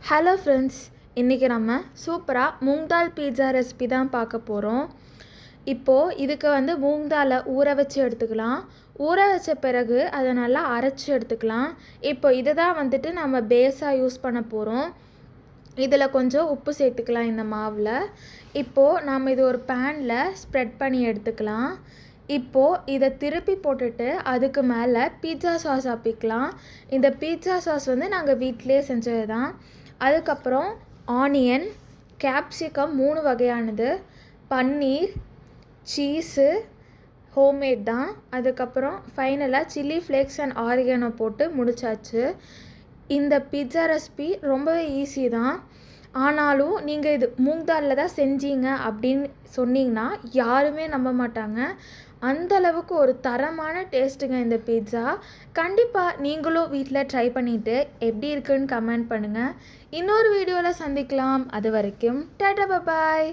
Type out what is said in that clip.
Hello friends, இன்றைக்கி நம்ம சூப்பராக மூங் தால் பீட்சா ரெசிபி தான் பார்க்க போகிறோம். இப்போது இதுக்கு மூங் தாலை ஊற வச்சு எடுத்துக்கலாம். ஊற வச்ச பிறகு அதை நல்லா அரைச்சி எடுத்துக்கலாம். இப்போ இதை தான் நம்ம பேஸாக யூஸ் பண்ண போகிறோம். இதில் கொஞ்சம் உப்பு சேர்த்துக்கலாம் இந்த மாவில். இப்போது நம்ம இது ஒரு பேனில் ஸ்ப்ரெட் பண்ணி எடுத்துக்கலாம். இப்போது இதை திருப்பி போட்டுட்டு அதுக்கு மேலே பீட்சா சாஸ் ஆப்பிக்கலாம். இந்த பீட்சா சாஸ் நாங்கள் வீட்டிலே செஞ்சது தான். அதுக்கப்புறம் ஆனியன், கேப்சிகம் 3 வகையானது, பன்னீர், சீஸு ஹோம்மேட் தான். அதுக்கப்புறம் ஃபைனலாக சில்லி ஃப்ளேக்ஸ் அண்ட் ஆரிகனோ போட்டு முடிச்சாச்சு. இந்த பீட்சா ரெசிபி ரொம்பவே ஈஸி தான். ஆனாலும் நீங்கள் இது மூங் தாலில் தான் செஞ்சீங்க அப்படின்னு சொன்னீங்கன்னா யாருமே நம்ப மாட்டாங்க. அந்தளவுக்கு ஒரு தரமான டேஸ்ட்டுங்க இந்த பீட்சா. கண்டிப்பாக நீங்களும் வீட்டில் ட்ரை பண்ணிவிட்டு எப்படி இருக்குன்னு கமெண்ட் பண்ணுங்கள். இன்னொரு வீடியோவில் சந்திக்கலாம். அது வரைக்கும் டாடா பாய்.